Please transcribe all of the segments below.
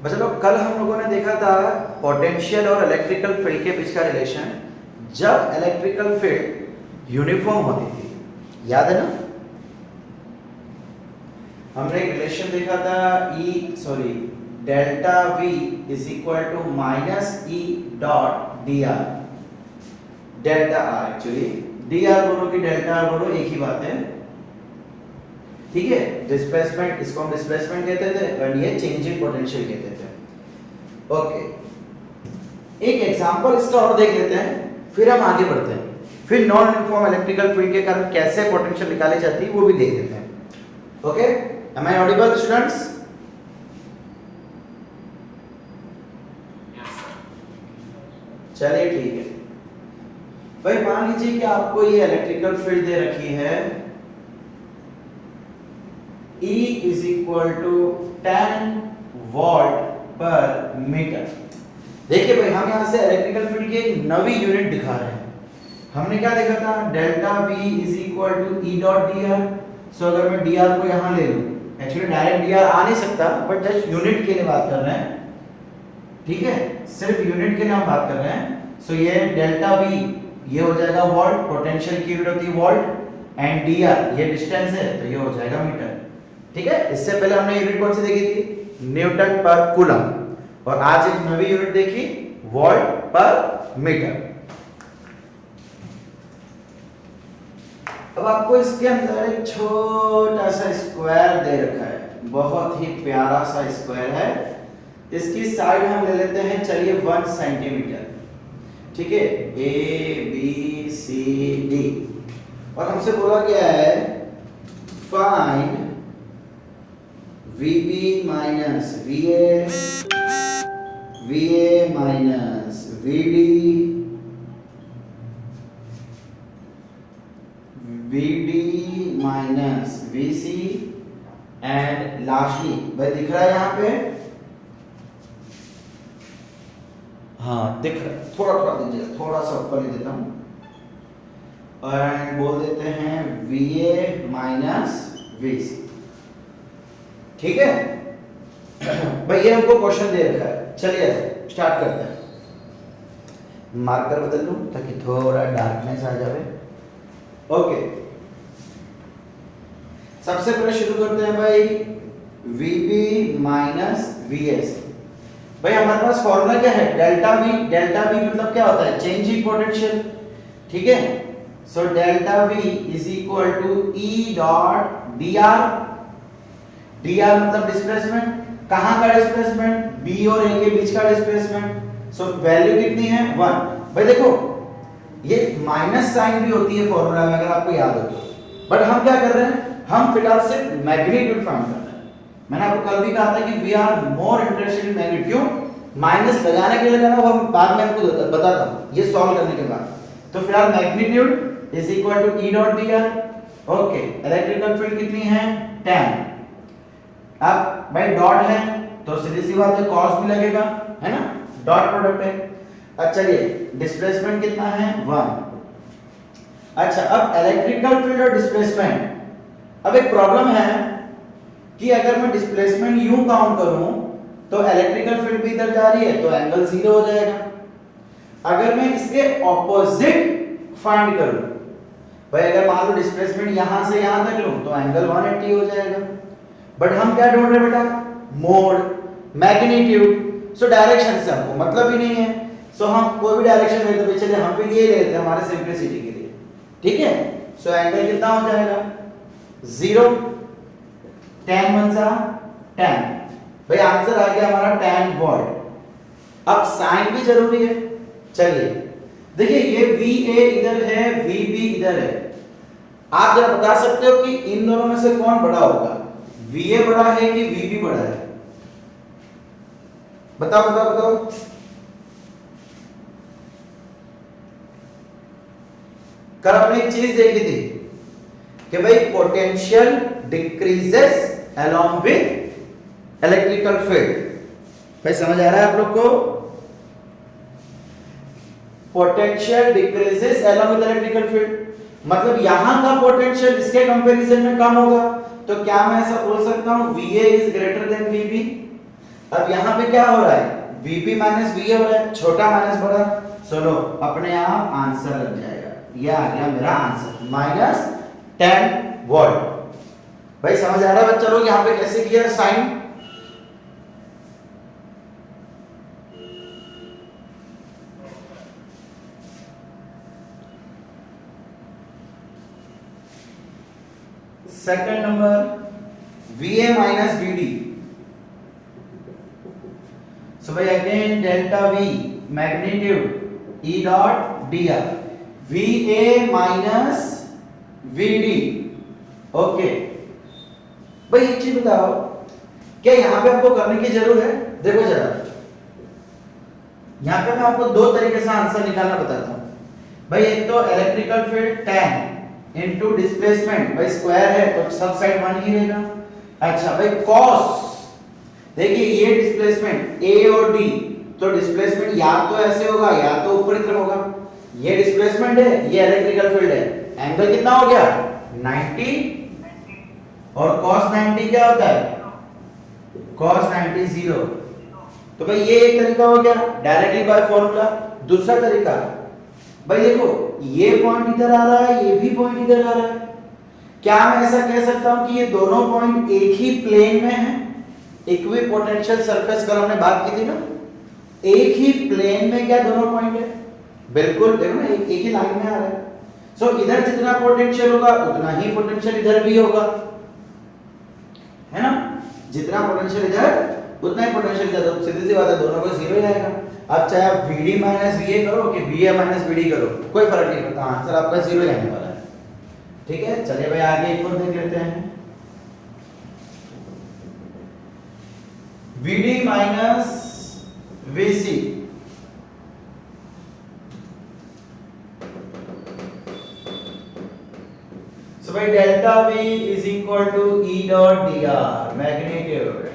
बच्चों लोग कल हम लोगों ने देखा था पोटेंशियल और इलेक्ट्रिकल फील्ड के बीच का रिलेशन, जब इलेक्ट्रिकल फील्ड यूनिफॉर्म होती थी, याद है ना? हमने एक रिलेशन देखा था delta V is equal to minus E dot D R. Delta R actually D R बोलो कि डेल्टा आर बोलो एक ही बात है, ठीक है। डिस्प्लेसमेंट, इसको हम डिस्प्लेसमेंट कहते थे और ये चेंजिंग पोटेंशियल कहते थे। ओके, एक एग्जांपल इसका और देख लेते हैं, फिर हम आगे बढ़ते हैं। फिर नॉन यूनिफॉर्म इलेक्ट्रिकल फील्ड के कारण कैसे पोटेंशियल निकाली जाती है वो भी देख लेते हैं। Okay, am I audible students? चलिए ठीक है भाई, मान लीजिए कि आपको ये इलेक्ट्रिकल फील्ड दे रखी है E is equal to 10 volt पर मीटर। देखिए भाई, हम यहाँ से इलेक्ट्रिकल फील्ड की एक नवी यूनिट दिखा रहे हैं। हमने क्या देखा था? Delta V is equal to E dot dr। सो अगर मैं dr को यहाँ ले लूँ, एक्चुअली डायरेक्ट dr आ नहीं सकता, बट जस्ट यूनिट के लिए बात कर रहे हैं, ठीक है, सिर्फ यूनिट के लिए हम बात कर रहे हैं। सो ये डेल्टा V ये हो जाएगा वोल्ट, पोटेंशियल की यूनिट होती है वोल्ट, एंड dr ये डिस्टेंस है तो ये हो जाएगा मीटर, ठीक है। इससे पहले हमने यूनिट कौन सी देखी थी? न्यूटन पर कूलम, और आज एक नवी यूनिट देखी वोल्ट पर मीटर। अब आपको इसके अंदर एक छोटा सा स्क्वायर दे रखा है, बहुत ही प्यारा सा स्क्वायर है। इसकी साइड हम ले लेते हैं, चलिए 1 सेंटीमीटर, ठीक है, A B C D, और हमसे बोला गया है find VB minus VA, VA minus VD, VD minus VC, and lastly भाई दिख रहा है यहाँ पे? हाँ दिख रहा है, थोड़ा थोड़ा दीजिए, थोड़ा सा ऊपर ले देता हूँ, और बोल देते हैं VA माइनस VC, ठीक है भाई। ये हमको क्वेश्चन दे रखा है, चलिए स्टार्ट करते हैं। मार्कर बदल लूं ताकि थोड़ा डार्कनेस आ जाए। ओके, सबसे पहले शुरू करते हैं भाई VB माइनस VS। भाई हमारे पास फॉर्मूला क्या है? Delta V। डेल्टा V मतलब क्या होता है? चेंजिंग पोटेंशियल, ठीक है। So delta V is equal to E dot dr। dr मतलब डिस्प्लेसमेंट, कहां का डिस्प्लेसमेंट? B और A के बीच का डिस्प्लेसमेंट। सो वैल्यू कितनी है? 1। भाई देखो, ये माइनस साइन भी होती है फॉर्मूला में, अगर आपको याद हो तो, बट हम क्या कर रहे हैं? हम फिलहाल सिर्फ मैग्नीट्यूड फाइंड कर रहे हैं। मैंने आपको कल भी कहा था कि we are more interested in magnitude. क्यों? माइनस लगाने के लिए लगाना, वो हम बाद में आपको बताता हूं ये सॉल्व करने के बाद। तो फिलहाल magnitude is equal to E dot dr। Okay, electrical field कितनी है? 10। अब भाई डॉट है तो सीधी सी बात है, कॉस भी लगेगा, है ना, डॉट प्रोडक्ट है। अच्छा चलिए, डिस्प्लेसमेंट कितना है? 1। अच्छा, अब इलेक्ट्रिकल फील्ड और डिस्प्लेसमेंट, अब एक प्रॉब्लम है कि अगर मैं डिस्प्लेसमेंट यूं काउंट करूं तो इलेक्ट्रिकल फील्ड भी इधर जा रही है तो एंगल 0 हो जाएगा। अगर मैं इसके ऑपोजिट फाइंड करूं, भाई अगर मान लो डिस्प्लेसमेंट यहां से यहां तक लूं तो एंगल 180 हो जाएगा। बट हम क्या ढूंढ रहे बेटा? Mode, magnitude. सो डायरेक्शन से हमको मतलब ही नहीं है, सो हम कोई भी डायरेक्शन लेते हैं, चलिए हम भी ये लेते हैं हमारे सिंपलिसिटी के लिए, ठीक है। सो एंगल कितना हो जाएगा? 0। tan 1 सा 10, भाई आंसर आ गया हमारा 10 वोल्ट। अब साइन भी जरूरी है, चलिए देखिए, ये VA इधर है, VB इधर है। आप जरा बता सकते हो कि इन दोनों में से कौन बड़ा होगा? VA बड़ा है कि VB बड़ा है? बताओ बताओ बताओ। कल हमने एक चीज देखी थी कि भाई potential decreases along with electrical field. भाई समझ आ रहा है आप लोग को? Potential decreases along with electrical field मतलब यहां का पोटेंशियल इसके कंपैरिजन में कम होगा। तो क्या मैं ऐसा बोल सकता हूं VA is greater than VB? अब यहाँ पे क्या हो रहा है, VP माइनस VA हो रहा है, छोटा माइनस बड़ा, चलो अपने आप आंसर लग जाएगा, ये आ गया मेरा आंसर माइनस 10 वोल्ट। भाई समझ आ रहा है बच्चा लोग यहाँ पे कैसे किया sign? Second number VA minus VD। So by again delta V magnitude E dot dr VA minus VD। Okay भाई एक चीज बताओ, क्या यहाँ पे आपको करने की जरूरत है? देखो जरा, यहाँ पे मैं आपको दो तरीके से आंसर निकालना बताता हूँ भाई। एक तो electrical field tan into displacement, भाई स्क्वायर है तो सब साइड 1 ही रहेगा। अच्छा भाई cos, देखिए ये डिस्प्लेसमेंट A और D, तो डिस्प्लेसमेंट या तो ऐसे होगा या तो ऊपर की तरफ होगा। ये डिस्प्लेसमेंट है, ये इलेक्ट्रिकल फील्ड है, एंगल कितना हो गया 90, और cos 90 क्या होता है, cos 90 0। तो भाई ये एक तरीका हो गया डायरेक्टली बाय फॉर्मूला। दूसरा तरीका भाई देखो, ये पॉइंट इधर आ रहा है, ये भी पॉइंट इधर आ रहा है, क्या मैं ऐसा कह सकता हूं कि ये दोनों पॉइंट एक ही प्लेन में हैं? इक्विपोटेंशियल सरफेस पर हमने बात की थी ना, एक ही प्लेन में क्या दोनों पॉइंट है? बिल्कुल, देखो ना एक ही लाइन में आ रहा है। सो इधर जितना पोटेंशियल होगा उतना ही पोटेंशियल इधर भी होगा, है ना? जितना पोटेंशियल इधर उतना ही पोटेंशियल इधर, तो सीधी सी बात है दोनों को जीरो ही आएगा। अब चाहे आप VD माइनस VA करो कि VA माइनस VD करो, कोई फर्क नहीं पड़ता, आंसर आपका जीरो ही आने वाला है। ठीक है, चलिए भाई आगे एक और देख लेते हैं। VD minus VC, so by delta V is equal to E dot dr magnitude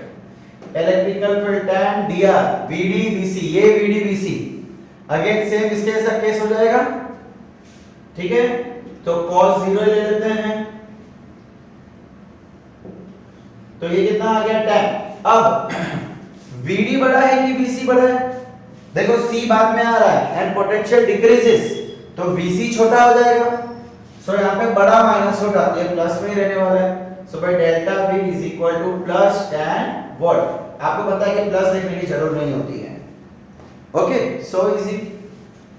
electrical field tan dr VD VC, ये VD VC अगेन सेम इसके जैसा केस हो जाएगा। ठीक है, तो cos 0 ले लेते हैं, तो ये कितना आ गया tan। अब VD बड़ा है कि VC बड़ा है? देखो C बाद में आ रहा है एंड पोटेंशियल डिक्रीजेस, तो VC छोटा हो जाएगा। सो यहाँ पे बड़ा माइनस छोटा, ये प्लस में ही रहने वाला है। So by delta V is equal to plus tan volt. आपको पता है कि प्लस लिखने की जरूरत नहीं होती है। Okay, so easy.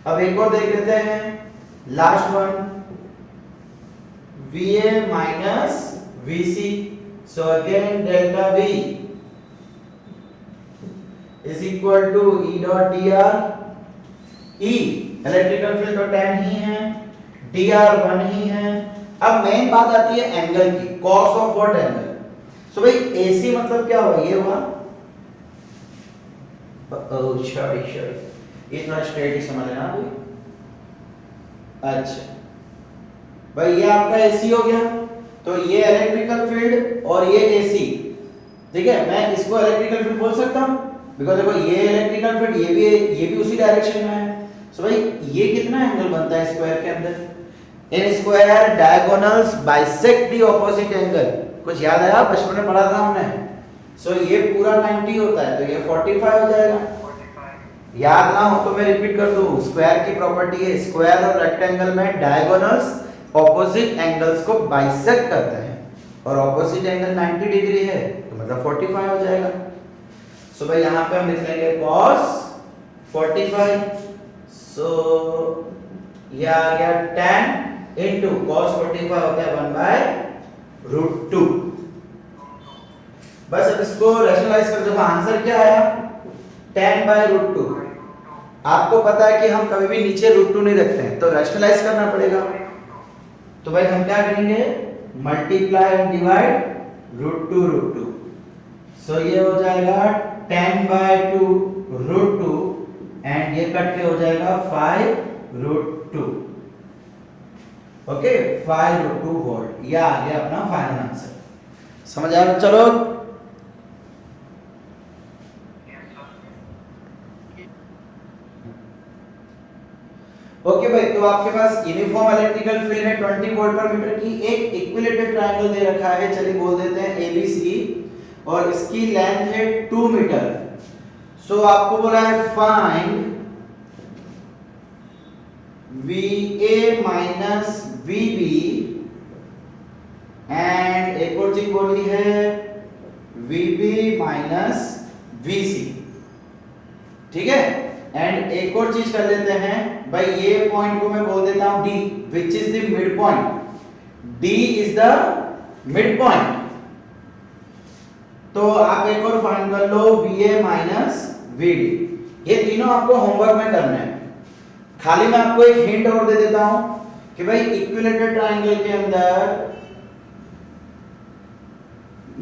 अब एक और देख लेते हैं, last one VA minus VC। So again delta V is equal to E dot dr। E electrical field तो tan ही है, dr 1 ही है। अब मेन बात आती है एंगल की, cos ऑफ व्हाट एंगल? सो भाई AC मतलब क्या हुआ, ये हुआ, सॉरी ये थोड़ा स्ट्रेट ही समझ लेना भाई। अच्छा भाई ये आपका AC हो गया, तो ये इलेक्ट्रिकल फील्ड और ये AC। ठीक है, मैं इसको इलेक्ट्रिकल फील्ड बोल सकता हूं बिकॉज़ देखो ये इलेक्ट्रिकल फील्ड, ये भी उसी डायरेक्शन में है। सो भाई ये कितना एंगल बनता है स्क्वायर के अंदर? In square diagonals bisect the opposite angle. कुछ याद आया, बचपन में पढ़ा था हमने। सो ये पूरा 90 होता है, तो ये 45 हो जाएगा। याद ना हो तो मैं रिपीट कर दूं, स्क्वायर की प्रॉपर्टी है, स्क्वायर और रेक्टेंगल में डायगोनल्स ऑपोजिट एंगल्स को बाइसेक्ट करते हैं, और ऑपोजिट एंगल 90 डिग्री है, तो मतलब 45 हो जाएगा। सो भाई यहाँ पे हम लिख लेंगे cos 45। सो ये आ गया tan इनटू cos 45 होता है 1/√2। बस अब इसको रैशनलाइज कर दो, आंसर क्या आया, tan/√2। आपको पता है कि हम कभी भी नीचे √2 नहीं रखते हैं, तो रैशनलाइज करना पड़ेगा। तो भाई हम क्या करेंगे, मल्टीप्लाई एंड डिवाइड √2। सो ये हो जाएगा 10/2√2 एंड ये कट के हो जाएगा 5√2। Okay, 5√2 volt. ये आ गया अपना फाइनल आंसर। समझ आया? चलो ओके भाई, तो आपके पास यूनिफॉर्म इलेक्ट्रिकल फील्ड है 20 वोल्ट पर मीटर की, एक इक्विलेटरल ट्रायंगल दे रखा है, चलिए बोल देते हैं ABC, और इसकी लेंथ है 2 मीटर सो आपको बोला है find VA minus VB and एक और चीज बोली है VB माइनस VC, ठीक है। एंड एक और चीज कर लेते हैं भाई, ये पॉइंट को मैं बोल देता हूं D, which is the mid point. D is the mid point. तो आप एक और फाइंड कर लो VA माइनस VD। ये तीनों आपको होमवर्क में करना है। खाली मैं आपको एक हिंट और दे देता हूं कि भाई इक्विलेटरल ट्रायंगल के अंदर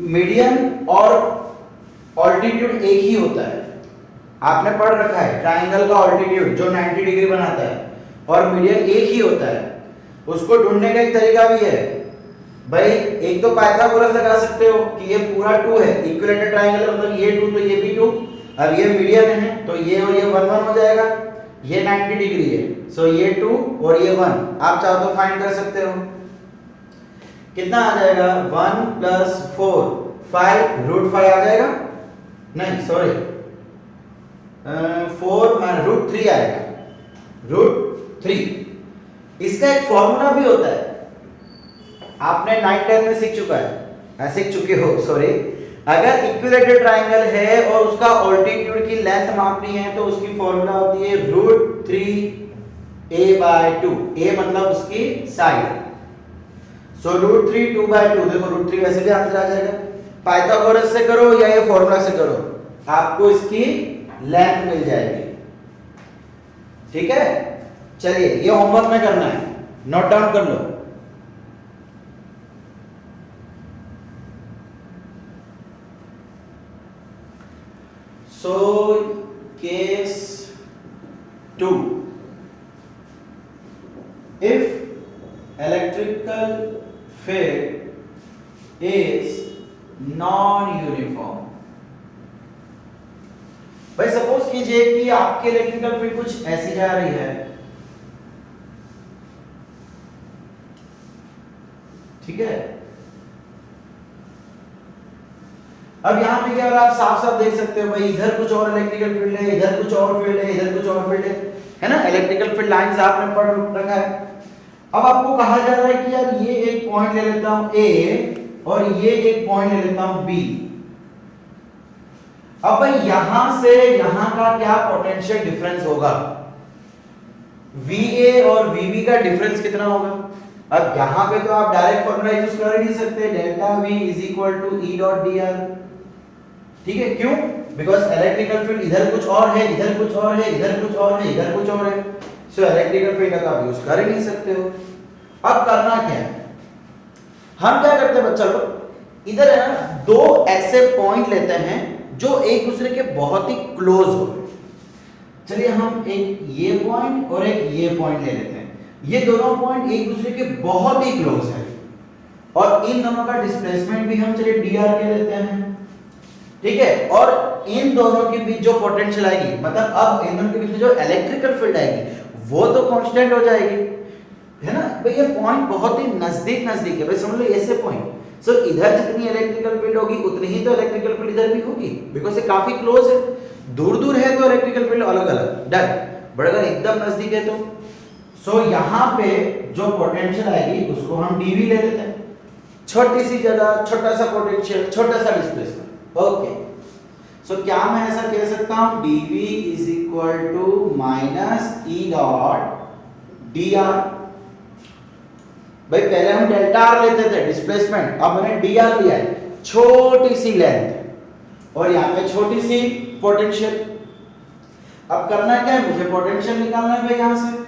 मीडियन और ऑल्टीट्यूड एक ही होता है। आपने पढ़ रखा है ट्रायंगल का ऑल्टीट्यूड जो 90 डिग्री बनाता है और मीडियन एक ही होता है। उसको ढूंढने का एक तरीका भी है भाई, एक तो पाइथागोरस लगा सकते हो कि ये पूरा 2 है, इक्विलेटरल ट्रायंगल मतलब ये 2 तो ये भी 2, अब ये मीडियन है तो ये और ये 1 1 हो जाएगा, ये 90 डिग्री है सो ये 2 और ये 1, आप चाहो तो फाइंड कर सकते हो। कितना आ जाएगा 1 प्लस 4 5 रूट 5 आ जाएगा, नहीं सॉरी 4 रूट 3 आएगा, रूट 3। इसका एक फॉर्मूला भी होता है, आपने 9-10 में सीख चुके हो सॉरी। अगर इक्विलेटरल ट्रायंगल है और उसका ऑल्टीट्यूड की लेंथ मापनी है तो उसकी फॉर्मूला होती है रूट 3a/2। a मतलब उसकी साइड, सो रूट 3 2/2। देखो रूट 3 वैसे भी आंसर आ जाएगा। पाइथागोरस से करो या ये फॉर्मूला से करो, आपको इसकी लेंथ मिल जाएगी, ठीक है। चलिए ये होमवर्क में करना है, नोट डाउन कर लो। So case 2, if electrical field is non-uniform, भाई सपोज कीजिए कि आपके इलेक्ट्रिकल फील्ड कुछ ऐसी जा रही है, ठीक है। अब यहाँ पे क्या हो रहा है आप साफ साफ देख सकते हो भाई, इधर कुछ और इलेक्ट्रिकल फील्ड है, इधर कुछ और फील्ड है, इधर कुछ और फील्ड है ना। इलेक्ट्रिकल फील्ड लाइंस आपने पढ़ रखा है। अब आपको कहा जा रहा है कि यार ये एक पॉइंट ले लेता हूं A और ये एक पॉइंट ले लेता हूं B। अब भाई यहां से यहां का क्या पोटेंशियल डिफरेंस होगा, VA और VB का डिफरेंस कितना होगा। अब यहां पे तो आप डायरेक्ट फॉर्मूला यूज कर ही नहीं सकते, delta V is equal to E dot dr, ठीक है। क्यों, बिकॉज इलेक्ट्रिकल फील्ड इधर कुछ और है, इधर कुछ और है, इधर कुछ और है, इधर कुछ और है, सो इलेक्ट्रिकल फील्ड का आप यूज कर ही नहीं सकते हो। अब करना क्या है, हम क्या करते हैं बच्चा लोग, इधर है ना दो ऐसे पॉइंट लेते हैं जो एक दूसरे के बहुत ही क्लोज हो। चलिए हम एक ये पॉइंट और एक ये पॉइंट ले लेते हैं, ये दोनों पॉइंट एक दूसरे के बहुत ही क्लोज है और इन दोनों का डिस्प्लेसमेंट भी हम चलिए dr के लेते हैं, ठीक है। और इन दोनों के बीच जो पोटेंशियल आएगी, मतलब अब इन दोनों के बीच जो इलेक्ट्रिकल फील्ड आएगी वो तो कांस्टेंट हो जाएगी, है ना भाई। ये पॉइंट बहुत ही नजदीक है भाई, समझ लो ऐसे पॉइंट। सो इधर जितनी इलेक्ट्रिकल फील्ड होगी उतनी ही तो इलेक्ट्रिकल फील्ड इधर भी होगी, बिकॉज़ ये काफी क्लोज है। दूर दूर है तो इलेक्ट्रिकल फील्ड अलग अलग, डन। बट अगर एकदम नजदीक है तो सो यहां पे जो पोटेंशियल आएगी उसको हम dv ले लेते हैं, छोटी सी जगह, छोटा सा पोटेंशियल, छोटा सा डिस्प्लेसमेंट, ओके। सो क्या मैं ऐसा कह सकता हूं dv is equal to minus E dot dr। भाई पहले हम डेल्टा r लेते थे डिस्प्लेसमेंट, अब मैंने dr लिया है, छोटी सी लेंथ और यहाँ पे छोटी सी पोटेंशियल। अब करना क्या है, मुझे पोटेंशियल निकालना है भाई यहाँ से।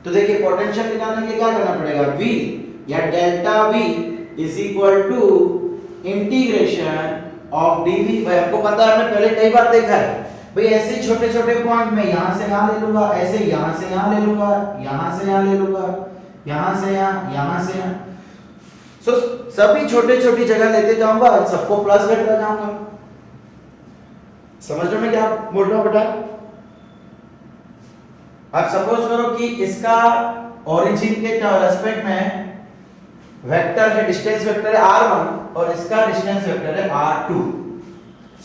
तो देखिए पोटेंशियल निकालने के लिए क्या करना पड़ेगा, v या delta v is equal to integration of dv। भाई आपको पता है, हमने पहले कई बार देखा है भाई, ऐसे छोटे छोटे पॉइंट में यहां से यहां ले लूंगा, ऐसे यहां से यहां ले लूंगा, यहां से यहां ले लूंगा, यहां से यहां, यहां से यहां। सो सभी छोटे छोटी जगह लेते जाऊंगा, सबको प्लस करता जाऊंगा। समझ रहे हो मैं क्या बोल रहा हूं बेटा। अब सपोज करो कि इसका ओरिजिन के रेस्पेक्ट में वेक्टर है, डिस्टेंस वेक्टर है r1 और इसका डिस्टेंस वेक्टर है r2।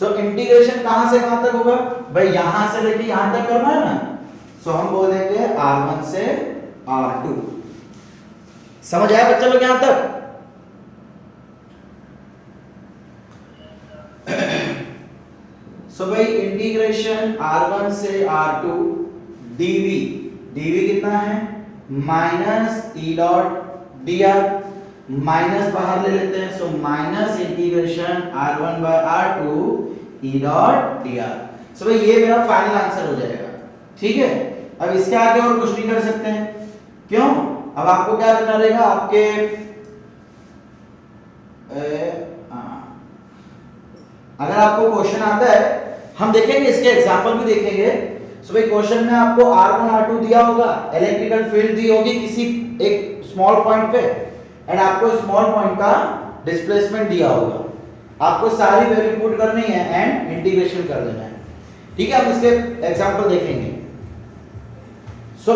सो इंटीग्रेशन कहां से कहां तक होगा भाई, यहां से लेके यहां तक करना है ना, सो हम बोलेंगे R1 से R2। समझ आया बच्चा लोग यहां तक? सो भाई इंटीग्रेशन R1 से R2 dv, dv कितना है minus E dot dr, minus बाहर ले लेते हैं, so minus integration R1 by R2 E dot dr। So भाई ये मेरा फाइनल आंसर हो जाएगा, ठीक है। अब इसके आगे और कुछ नहीं कर सकते हैं, क्यों? अब आपको क्या करना रहेगा, आपके अगर आपको क्वेश्चन आता है, हम देखेंगे इसके एग्जांपल भी देखेंगे। सो भाई क्वेश्चन में आपको R1 R2 दिया होगा, इलेक्ट्रिकल फील्ड दी होगी किसी एक स्मॉल पॉइंट पे, एंड आपको स्मॉल पॉइंट का डिस्प्लेसमेंट दिया होगा, आपको सारी वैल्यू पुट करनी है एंड इंटीग्रेशन कर देना है, ठीक है। हम इसके एग्जांपल देखेंगे। सो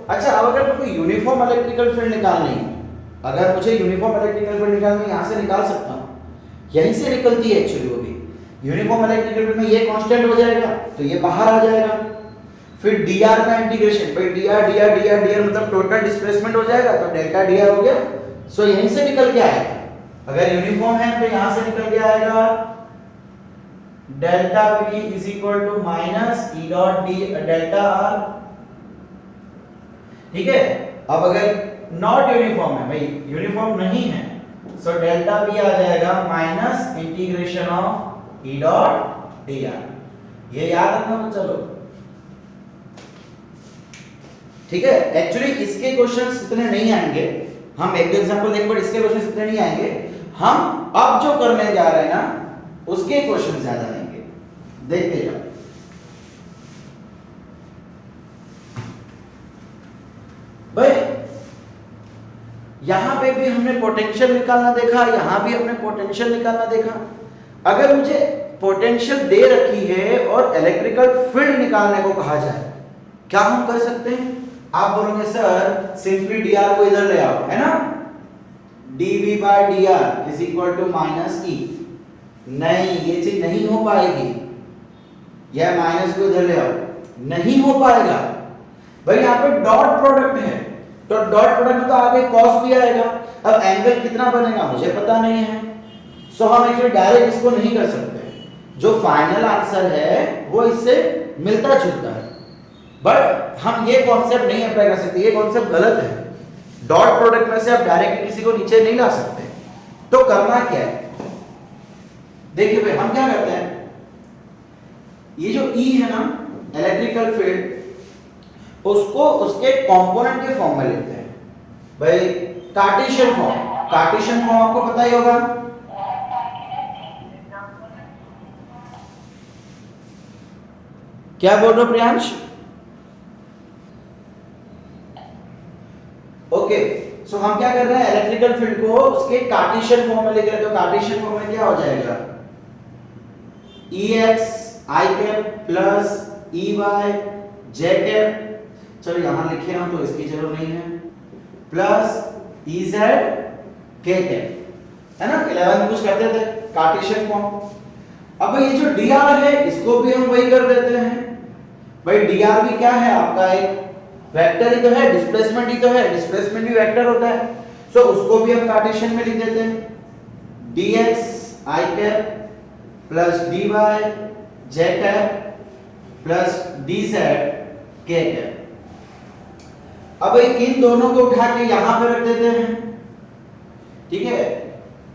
अच्छा, अब अगर मुझे यूनिफॉर्म इलेक्ट्रिकल फील्ड निकालनी है, अगर मुझे यूनिफॉर्म इलेक्ट्रिकल फील्ड निकालनी है, यहां से निकाल सकता हूं, यहीं से निकलती है एक्चुअली वो भी। यूनिफॉर्म इलेक्ट्रिकल फील्ड में ये कांस्टेंट हो जाएगा तो ये बाहर आ जाएगा, फिर dr का इंटीग्रेशन, भाई dr मतलब टोटल डिस्प्लेसमेंट हो जाएगा, तो डेल्टा dr हो गया। सो यहीं से निकल के आएगा, अगर यूनिफॉर्म है तो यहां से निकल के आएगा delta v is equal to minus E dot D delta r, ठीक है। अब अगर नॉट यूनिफॉर्म है, भाई यूनिफॉर्म नहीं है, सो डेल्टा v आ जाएगा minus integration of E dot dr। ये याद रखना बच्चा लोग, ठीक है। एक्चुअली इसके क्वेश्चंस इतने नहीं आएंगे, हम एक एग्जांपल देखें, बट इसके क्वेश्चंस इतने नहीं आएंगे। हम अब जो करने जा रहे हैं ना, उसके क्वेश्चन ज्यादा आएंगे, देखते जाओ। भाई यहां पे भी हमने पोटेंशियल निकालना देखा, यहां भी हमने पोटेंशियल निकालना देखा। अगर मुझे पोटेंशियल दे रखी है और इलेक्ट्रिकल फील्ड निकालने को कहा जाए, क्या हम कर सकते हैं? आप बोलोगे सर सिंपली dr को इधर ले आओ, है ना, dv by dr is equal to minus E. नहीं, ये चीज नहीं हो पाएगी, यह माइनस को इधर ले आओ, नहीं हो पाएगा भाई। यहाँ पे डॉट प्रोडक्ट है, तो डॉट प्रोडक्ट में तो आगे कॉस भी आएगा। अब एंगल कितना बनेगा मुझे पता नहीं है, सो हम एक्चुअली डायरेक्ट इसको नहीं कर सकते। जो फाइनल आंसर है वो इससे मिलता जुलता है, बट हम ये कॉन्सेप्ट नहीं अप्लाई कर सकते, ये कॉन्सेप्ट गलत है। डॉट प्रोडक्ट में से आप डायरेक्ट किसी को नीचे नहीं ला सकते। तो करना क्या है, देखिए भाई हम क्या करते हैं, ये जो E है ना इलेक्ट्रिकल फील्ड, उसको उसके कंपोनेंट के फॉर्म में लिखते हैं। भाई कार्टेशियन फॉर्म, कार्टेशियन फॉर्म आपको पता ही होगा, क्या बोल रहे हो प्रियांश? ओके, सो हम क्या कर रहे हैं, इलेक्ट्रिकल फील्ड को उसके कार्टेशियन फॉर्म में लिख रहे हैं। तो कार्टेशियन फॉर्म में क्या हो जाएगा, Ex i cap plus Ey j cap, चलो यहां लिखे हैं तो इसकी जरूरत नहीं है, प्लस Ez k कैप, है ना। 11 में कुछ करते थे कार्टेशियन फॉर्म। अब ये जो dr है इसको भी हम वही कर देते हैं। भाई dr भी क्या है आपका, एक वेक्टर ही तो है, डिस्प्लेसमेंट ही तो है, डिस्प्लेसमेंट भी वेक्टर होता है। सो उसको भी हम कार्टेशियन में लिख देते हैं, dx i cap plus dy j cap plus dz k cap. अब इन दोनों को उठा के यहां पे रख देते हैं, ठीक है।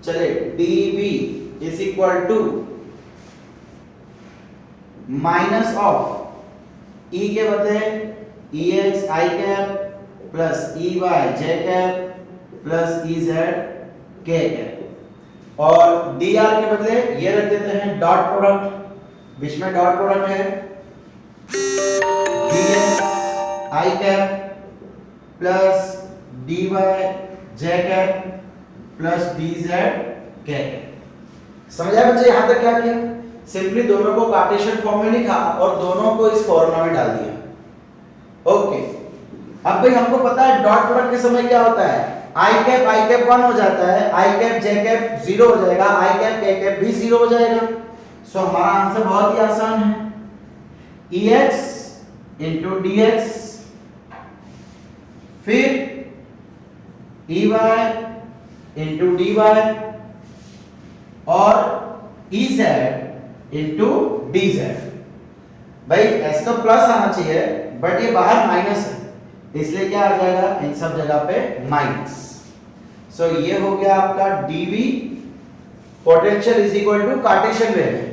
चले dv is equal to minus of e के बदले ex i cap plus ey j cap plus ez k cap, और dr के बदले ये रख देते हैं डॉट प्रोडक्ट, बीच में डॉट प्रोडक्ट है, dx i cap plus dy j cap plus dz k cap. समझा बच्चे यहां तक क्या किया, सिंपली दोनों को कार्टेशियन फॉर्म में लिखा और दोनों को इस फॉर्मूला में डाल दिया। ओके, अब भाई हमको पता है डॉट प्रोडक्ट के समय क्या होता है, i कैप 1 हो जाता है, i कैप j कैप 0 हो जाएगा, i कैप k कैप भी 0 हो जाएगा। सो हमारा आंसर बहुत ही आसान है, Ex into dx, फिर Ey into dy और Ez into dz। भाई s तो प्लस आना चाहिए बट ये बाहर माइनस है, इसलिए क्या आ जाएगा इन सब जगह पे माइनस। सो ये हो गया आपका dv potential is equal to Cartesian way में।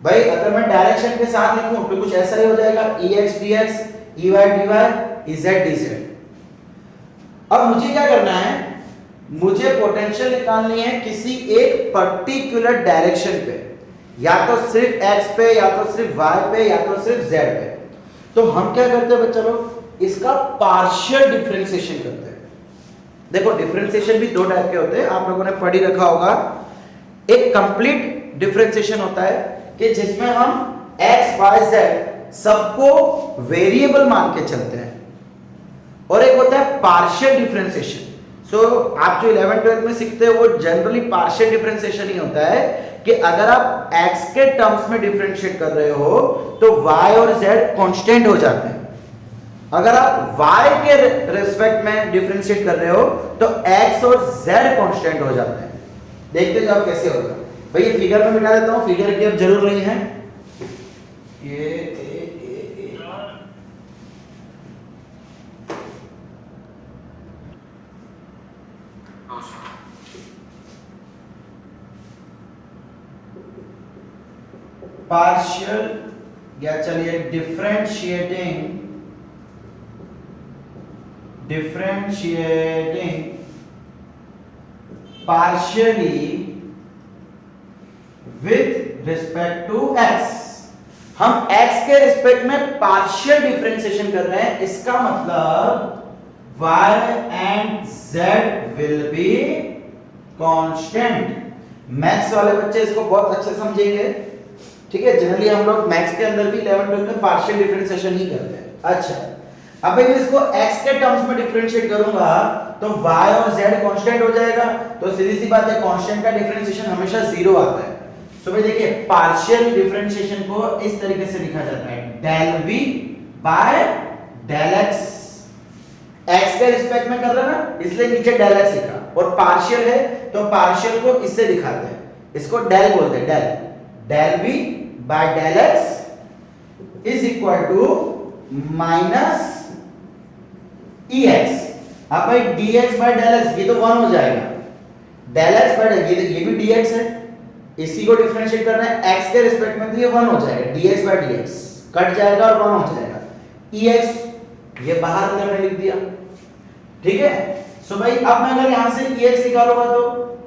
भाई अगर मैं डायरेक्शन के साथ लिखूं तो कुछ ऐसा ही हो जाएगा, Ex dx, Ey dy, Ez dz। अब मुझे क्या करना है, मुझे पोटेंशियल निकालनी है किसी एक पर्टिकुलर डायरेक्शन पे, या तो सिर्फ x पे, या तो सिर्फ y पे, या तो सिर्फ z पे। तो हम क्या करते हैं बच्चा लोग, इसका पार्शियल डिफरेंशिएशन करते हैं। देखो डिफरेंशिएशन भी दो टाइप के होते हैं, आप लोगों ने पढ़ ही रखा होगा। एक कंप्लीट डिफरेंशिएशन होता है कि जिसमें हम x y z सबको वेरिएबल मान के चलते हैं, और एक होता है पार्शियल डिफरेंशिएशन। सो आप जो 11th-12th में सीखते हो वो जनरली पार्शियल डिफरेंशिएशन ही होता है कि अगर आप x के टर्म्स में डिफरेंशिएट कर रहे हो तो y और z कांस्टेंट हो जाते हैं, अगर आप y के रिस्पेक्ट में डिफरेंशिएट कर रहे हो तो x और z कांस्टेंट हो जाते हैं। देखते जाओ कैसे होगा। भाई ये फिगर में मिटा देता हूं, फिगर की अब जरूर नहीं है। ये पार्शियल या चलिए differentiating partially with respect to x। हम x के रिस्पेक्ट में पार्शियल डिफरेंशिएशन कर रहे हैं, इसका मतलब y एंड z will be constant. Maths वाले बच्चे इसको बहुत अच्छे समझेंगे, ठीक है। जनरली हम लोग मैथ्स के अंदर भी 11th-12th में पार्शियल डिफरेंशिएशन ही करते हैं। अच्छा, अब मैं इसको x के टर्म्स में डिफरेंशिएट करूंगा तो y और z कांस्टेंट हो जाएगा, तो सीधी सी बात है कांस्टेंट का डिफरेंशिएशन हमेशा जीरो आता है। सो भाई देखिए पार्शियल डिफरेंशिएशन को इस तरीके से लिखा जाता है del v bye del x। x के रिस्पेक्ट में कर रहा ना, इसलिए नीचे del x लिखा, और पार्शियल है तो पार्शियल को इससे दिखाते हैं, इसको del बोलते हैं, del v by del x is equal to minus ex। अब भाई dx by del x ये तो 1 हो जाएगा, del x by ये भी dx है, इसी को डिफरेंशिएट करना है x के रिस्पेक्ट में, तो ये 1 हो जाएगा, dx by dx कट जाएगा और 1 हो जाएगा। ex ये बाहर अंदर में लिख दिया, ठीक है। सो भाई अब मैं अगर यहां से ex निकालूंगा तो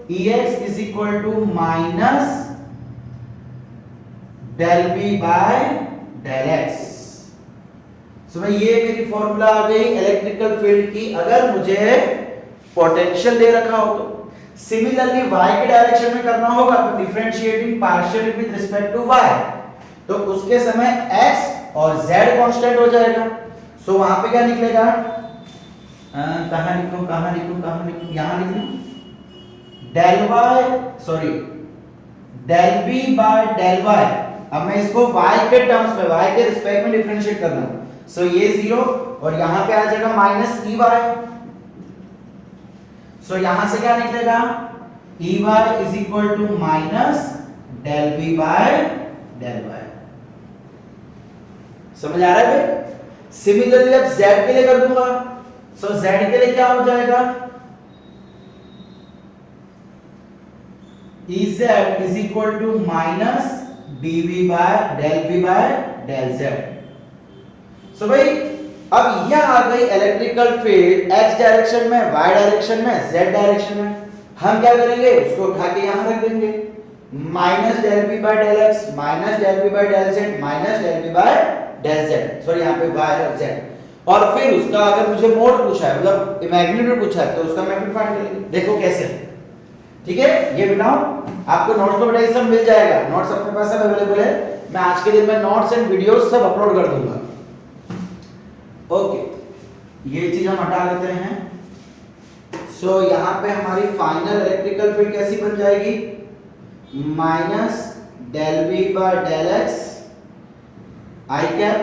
ex is equal to minus del v by del x। सो भाई ये मेरी फॉर्मूला आ गई इलेक्ट्रिकल फील्ड की, अगर मुझे पोटेंशियल दे रखा हो तो। सिमिलरली y के डायरेक्शन में करना होगा तो differentiating partially with respect to y, तो उसके समय x और z कांस्टेंट हो जाएगा। सो वहां पे क्या निकलेगा, कहां लिखूं यहां लिख लूं, del y sorry del v by del y। अब मैं इसको y के टर्म्स में, y के रिस्पेक्ट में डिफरेंशिएट कर रहा हूं, सो ये 0 और यहां पे आ जाएगा माइनस ey। सो यहां से क्या निकलेगा, ey is equal to minus del v by del y। समझ आ रहा है भाई। सिमिलरली अब z के लिए कर दूंगा, सो z के लिए क्या हो जाएगा, Ez is equal to minus dv by del v by del z। सो भाई अब यह आ गई इलेक्ट्रिकल फील्ड x डायरेक्शन में, y डायरेक्शन में, z डायरेक्शन में। हम क्या करेंगे, उसको उठा के यहां रख देंगे, minus del v by del x minus del v by del z minus del v by del z, sorry यहां पे y और z। और फिर उसका अगर मुझे मोड पूछा है, मतलब इमेजिनरी पूछा है, तो उसका मैग्नीट्यूड फाइंड करेंगे। देखो कैसे, ठीक है। ये बताओ आपको नोट्स तो बेटा सब मिल जाएगा, नोट्स अपने पास सब अवेलेबल है, मैं आज के दिन में नोट्स एंड वीडियोस सब अपलोड कर दूंगा। ओके, ये चीज हम हटा लेते हैं। सो यहाँ पे हमारी फाइनल इलेक्ट्रिकल फील्ड कैसी बन जाएगी, minus del we by del X I cap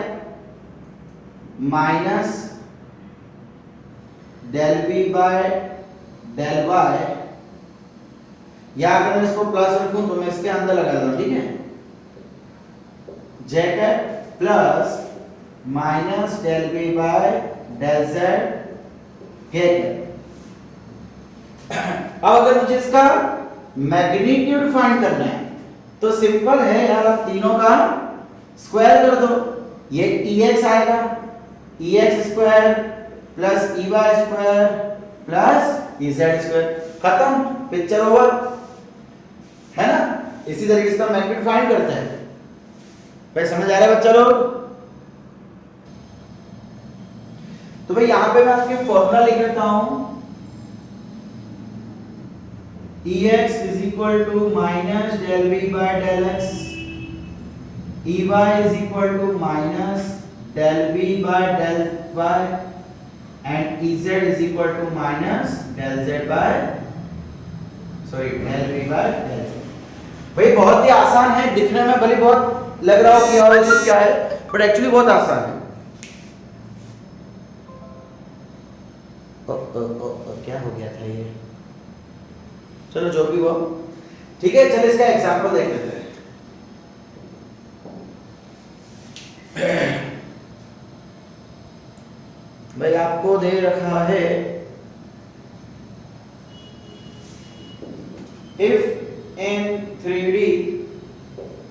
minus del we by del Y, या अगर मैं इसको प्लस रखूं तो मैं इसके अंदर लगा दूं, ठीक है, J cap plus minus del we by del Z के कैप। अब अगर मुझे इसका मैग्नीट्यूड फाइंड करना है तो सिंपल है यार, आप तीनों का स्क्वायर कर दो, ये ex आएगा, ex square plus ey square plus ez square, खत्म, पिक्चर ओवर, है ना। इसी तरीके से मैग्नीट्यूड फाइंड करते हैं। भाई समझ आ रहा है बच्चा लोग? तो भाई यहां पे मैं आपके फॉर्मूला लिख देता हूं, ex is equal to minus del v by del x, ey is equal to minus del v by del y, and ez is equal to minus del z by del v by del z। भाई बहुत ही आसान है, दिखने में भले बहुत लग रहा हो कि और ये क्या है, बट एक्चुअली बहुत आसान है। क्या हो गया था ये, चलो जो भी हुआ ठीक है। चलो इसका एग्जांपल देख लेते हैं। भाई आपको दे रखा है, if in 3D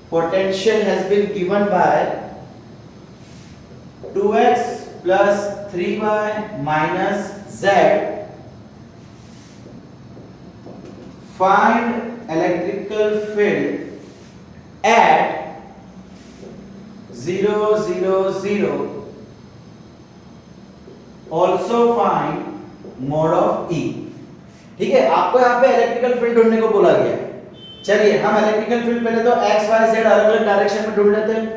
potential has been given by 2x plus 3y minus z, find electrical field at 0 0 0, also find mod of E। ठीक है, आपको यहाँ पे इलेक्ट्रिकल फील्ड ढूंढने को बोला गया है। चलिए हम इलेक्ट्रिकल फील्ड पहले तो x y z अलग अलग डायरेक्शन में ढूंढ लेते हैं।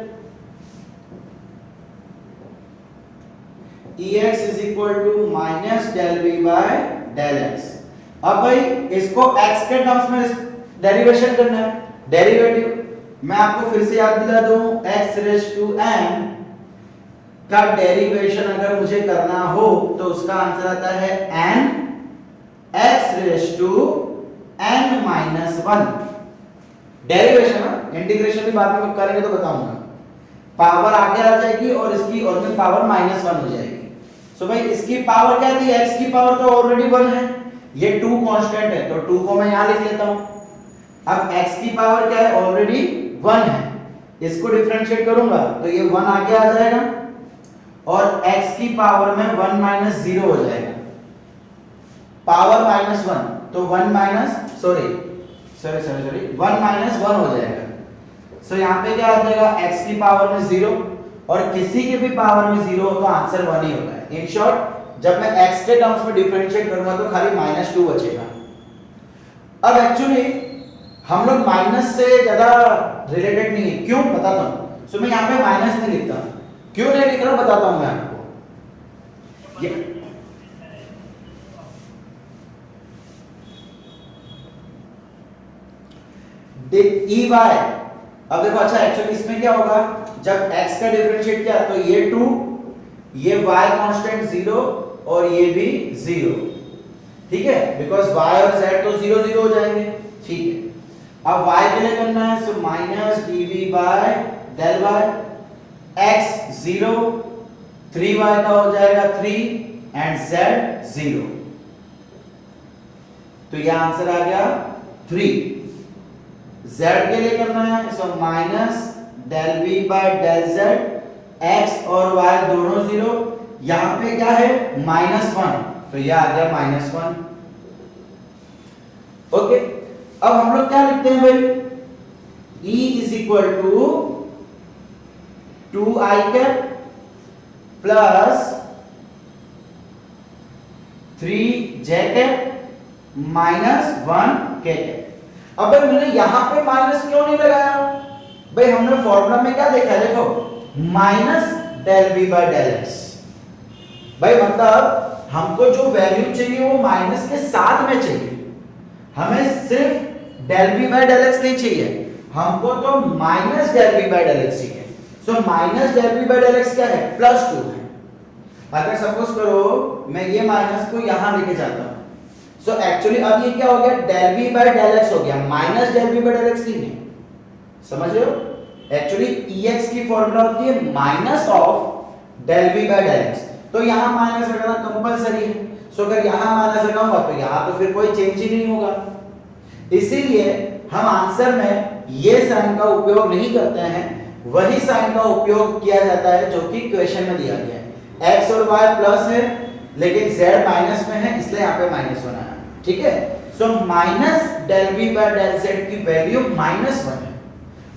Ex is equal to minus del v by del x। अब भाई इसको x के टर्म्स में डेरिवेशन करना है, डेरिवेटिव मैं आपको फिर से याद दिला दूं, x रेज़ टू n का डेरिवेशन अगर मुझे करना हो तो उसका आंसर आता है n x raise to n minus 1। Derivation integration भी बाद में करेंगे तो बताऊंगा, पावर आगे आ जाएगी और इसकी और में पावर माइनस 1 हो जाएगी। सो भाई इसकी पावर क्या थी, x की पावर तो ऑलरेडी 1 है, ये 2 कांस्टेंट है तो 2 को मैं यहां लिख लेता हूं। अब x की पावर क्या है, ऑलरेडी 1 है, इसको डिफरेंशिएट करूंगा तो ये 1 आगे आ जाएगा और x की पावर में 1 माइनस 0 हो जाएगा, पावर माइनस 1 तो 1 माइनस 1 माइनस 1 हो जाएगा। सो यहाँ पे क्या आ जाएगा, x की पावर में 0 और किसी की भी पावर में 0 हो तो आंसर 1 ही होगा। इन शॉर्ट जब मैं x के टर्म्स में डिफरेंशिएट करूंगा तो खाली -2 बचेगा। अब एक्चुअली हम लोग माइनस से ज्यादा रिलेटेड नहीं है, क्यों बताता हूं। सो मैं यहाँ पे माइनस नहीं लिखता, क्यों नहीं लिख रहा हूं बताता हूं मैं आपको। ये ई वाई, अब देखो अच्छा एक्चुअली इसमें क्या होगा, जब x का डिफरेंशिएट किया तो ये 2, ये y कांस्टेंट 0 और ये भी 0, ठीक है, बिकॉज y और z तो 0 0 हो जाएंगे। ठीक है, अब y के लिए करना है, सो minus dv by del y, x 0, 3y का हो जाएगा 3 एंड z 0, तो ये आंसर आ गया 3। z के लिए करना है, सो minus del v bye del z, x और y दोनों 0, यहां पे क्या है -1 तो ये आ गया -1। ओके, अब हम लोग क्या लिखते हैं भाई, E is equal to 2i cap plus 3j cap minus 1k cap. अब भाई मैंने यहां पे माइनस क्यों नहीं लगाया, भाई हमने फॉर्मूला में क्या देखा है, देखो minus del v bye del x, भाई मतलब हमको जो वैल्यू चाहिए वो माइनस के साथ में चाहिए, हमें सिर्फ del v bye del x नहीं चाहिए, हमको तो minus del we by del X चाहिए। So minus del we by del X क्या है, +2 है। अगर सपोज करो मैं ये माइनस को यहां लेके जाता हूं, सो एक्चुअली अब ये क्या हो गया, del we by del x हो गया, minus del we by del x नहीं। समझ रहे हो, एक्चुअली ex की फॉर्मूला होती है minus of del we by del x, तो यहां माइनस लगाना कंपलसरी है। सो अगर यहां माइनस लगाऊंगा तो यहां तो फिर कोई चेंज ही नहीं होगा, इसीलिए हम आंसर में ये साइन का उपयोग नहीं करते हैं, वही साइन का उपयोग किया जाता है जो कि क्वेश्चन में दिया गया है। x और y प्लस है लेकिन z माइनस में है, इसलिए यहाँ पे माइनस होना है। ठीक है, सो minus del v by del z की वैल्यू -1 है।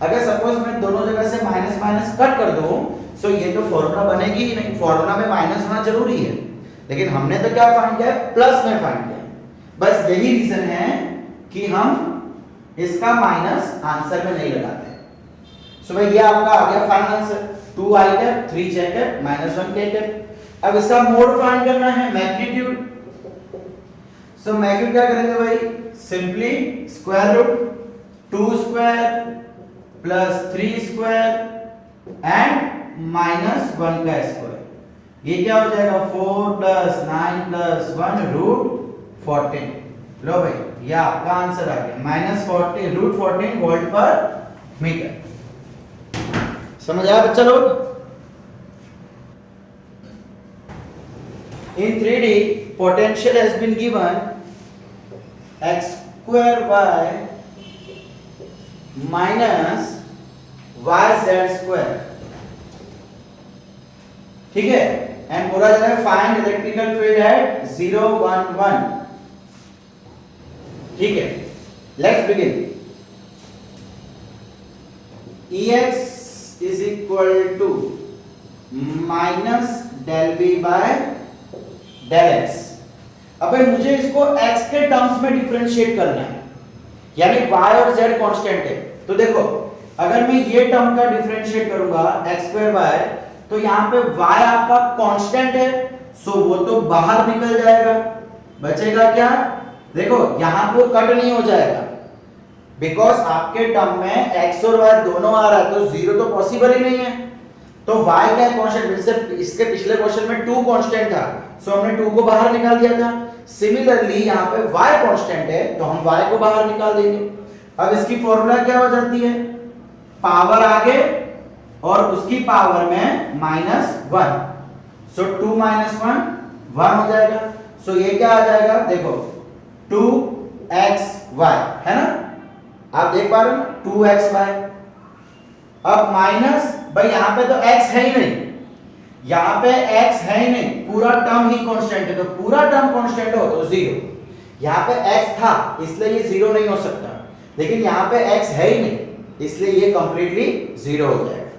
अगर सपोज मैं दोनों जगह से माइनस माइनस कट कर दूं, सो ये तो फॉर्मूला बनेगी ही नहीं, फॉर्मूला में माइनस होना जरूरी है, लेकिन हमने तो क्या फाइंड किया है, प्लस में फाइंड किया। बस यही रीजन है कि हम इसका माइनस आंसर में नहीं लगाते। सो भाई ये आपका आ गया final answer, 2i cap 3j cap -1k cap. अब इसका मोड फाइंड करना है, मैग्नीट्यूड। सो मैग्नीट्यूड क्या करेंगे भाई, simply square root 2 square plus 3 square and -1 का स्क्वायर, ये क्या हो जाएगा 4 + 9 + 1 √14। लो भाई ये आपका आंसर आ गया, -40 √14 वोल्ट पर मीटर। समझ आया बच्चा लोग। In 3D potential has been given x square y minus yz square, ठीक है, एंड बोला जा रहा है फाइंड इलेक्ट्रिकल फील्ड एट 0 1 1। ठीक है, let's begin. Ex is equal to minus del v by del x। अब मुझे इसको x के टर्म्स में डिफरेंशिएट करना है, यानी y और z कांस्टेंट है। तो देखो अगर मैं ये टर्म का डिफरेंशिएट करूंगा x2y, तो यहाँ पे y आपका कांस्टेंट है, सो वो तो बाहर निकल जाएगा, बचेगा क्या, देखो यहाँ पर कट नहीं हो जाएगा, बिकॉज आपके टर्म में x और y दोनों आ रहा है, तो जीरो तो पॉसिबल ही नहीं है। तो y क्या है, कांस्टेंट। जैसे इसके पिछले क्वेश्चन में 2 कांस्टेंट था, सो हमने 2 को बाहर निकाल दिया था। सिमिलरली यहाँ पे y कांस्टेंट है, तो हम y को बाहर निकाल देंगे। अब इसकी फॉर्मूला क्या हो जाती है, पावर आगे और उसकी पावर में -1, सो 2 - 1 1 हो जाएगा। सो ये क्या आ जाएगा, देखो 2xy है ना, आप देख पा रहे हो 2xy। अब माइनस, भाई यहाँ पे तो x है ही नहीं, यहाँ पे x है ही नहीं, पूरा टर्म ही कांस्टेंट है, तो पूरा टर्म कांस्टेंट हो तो 0। यहाँ पे x था इसलिए ये 0 नहीं हो सकता, लेकिन यहाँ पे x है ही नहीं इसलिए ये कंप्लीटली 0 हो जाएगा।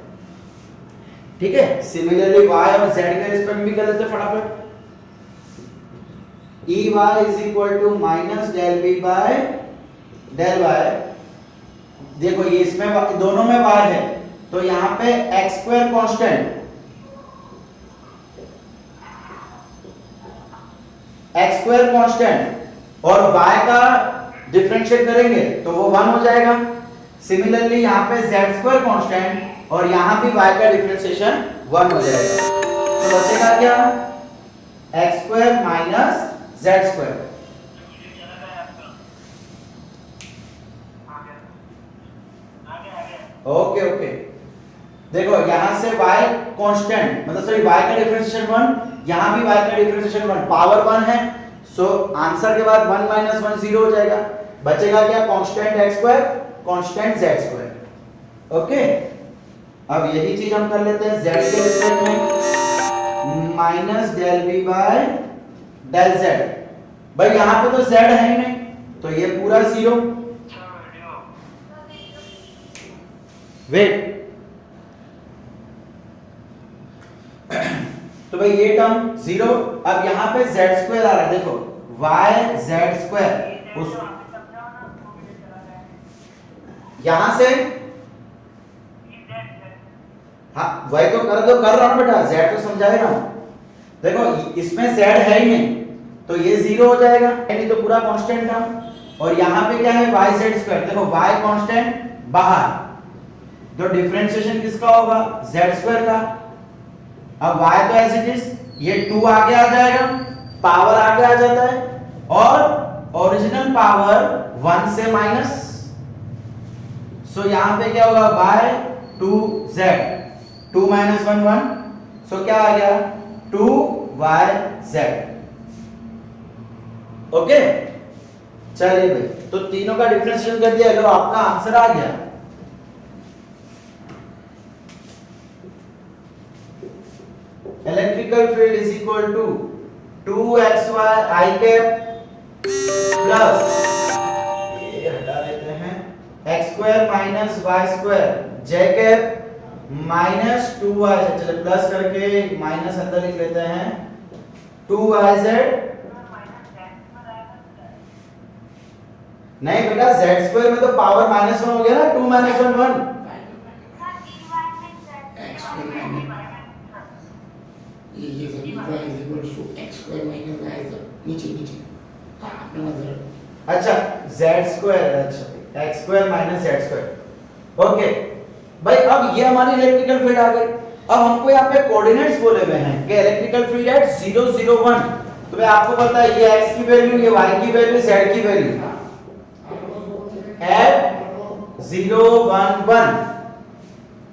ठीक है, सिमिलरली y और z के रिस्पेक्ट में भी कर लेते फटाफट। Ey is equal to minus del v by del y। देखो ये इसमें दोनों में y है, तो यहाँ पे x² कांस्टेंट, x² कांस्टेंट और y का डिफरेंशिएट करेंगे तो वो 1 हो जाएगा। सिमिलरली यहाँ पे z² कांस्टेंट और यहाँ भी y का डिफरेंशिएशन 1 हो जाएगा, तो बचेगा क्या, x² minus z²। Okay okay, देखो यहां से y कांस्टेंट, मतलब सॉरी y का डिफरेंशिएशन 1, यहां भी y का डिफरेंशिएशन 1, पावर 1 है, सो आंसर के बाद 1 - 1 0 हो जाएगा, बचेगा क्या, constant x² constant z²। Okay, अब यही चीज हम कर लेते हैं z के रिस्पेक्ट में, minus del v by del z। भाई यहां पे तो z है ही नहीं, तो ये पूरा 0। वेट, तो भाई ये टर्म 0। अब यहाँ पे z² आ रहा है, देखो yz², उस यहां से, हाँ वही तो कर रहा हूं बेटा, z तो समझा रहा हूं। देखो इसमें z है ही नहीं, तो ये 0 हो जाएगा, यानी तो पूरा कांस्टेंट था। और यहाँ पे क्या है yz², देखो y कांस्टेंट बाहर, तो डिफरेंशिएशन किसका होगा, z² का। अब y तो एज इट इज, ये 2 आगे आ जाएगा, पावर आगे आ जाता है, और ओरिजिनल पावर 1 से माइनस, सो यहां पे क्या होगा, y 2z, 2 - 1 1, सो क्या आ गया 2yz। ओके, चलिए भाई, तो तीनों का डिफरेंशिएशन कर दिया, लो आपका आंसर आ गया। Electrical field is equal to 2xy I cap plus, ये हटा देते हैं, x² - y² j cap minus 2y, चलिए प्लस करके माइनस अंदर लिख लेते हैं, 2yz। नहीं बेटा, z² में तो पावर -1 हो गया ना, 2 - 1 1। ये सभी y is equal to x² minus y, नीचे हाँ अपना मतलब, अच्छा z², अच्छा x² - z²। ओके भाई, अब ये हमारी इलेक्ट्रिकल फील्ड आ गई। अब हमको यहाँ पे कोऑर्डिनेट्स बोले हुए हैं कि इलेक्ट्रिकल फील्ड एट 0 0 1, तो भाई आपको पता है ये x की वैल्यू, ये y की वैल्यू, z की वैल्यू एट 0 1 1,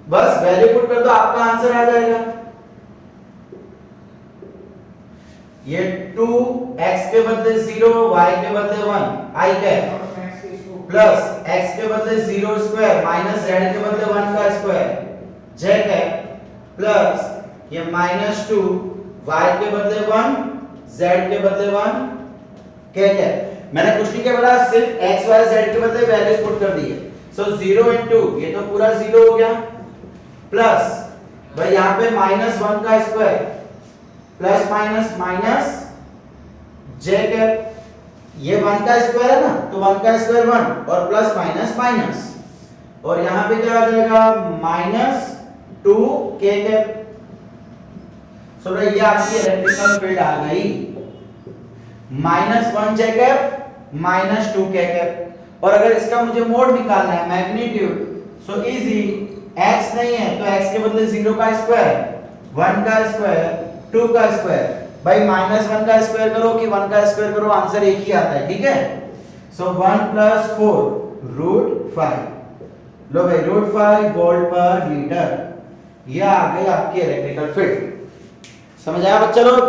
बस वैल्यू पुट कर दो, आपका आंसर आ जाएगा। ये 2 x के बदले 0, y के बदले 1 I कैप प्लस x के बदले 0² माइनस z के बदले 1 का स्क्वायर j कैप प्लस ये -2 y के बदले 1 z के बदले 1 k कैप। मैंने कुछ नहीं किया बेटा, सिर्फ x y z के बदले वैल्यूज पुट कर दी है। सो 0 * ये तो पूरा 0 हो गया, प्लस भाई यहाँ पे -1 का square plus minus j cap, ये 1 का स्क्वायर है ना, तो 1 का स्क्वायर 1 और प्लस माइनस, और यहां पे क्या आ जाएगा -2k कैप। सो ये आपकी इलेक्ट्रिकल फील्ड आ गई, -1 j कैप -2k कैप। और अगर इसका मुझे मोड निकालना है, मैग्नीट्यूड, सो इजी, x नहीं है तो x के बदले 0 का स्क्वायर, 1 का स्क्वायर, 2 का स्क्वायर, भाई -1 का स्क्वायर करो कि 1 का स्क्वायर करो, आंसर एक ही आता है, ठीक है। सो 1 + 4 √5, लो भाई √5 वोल्ट पर मीटर, ये आ गई आपकी इलेक्ट्रिकल फील्ड। समझ आया बच्चा लोग?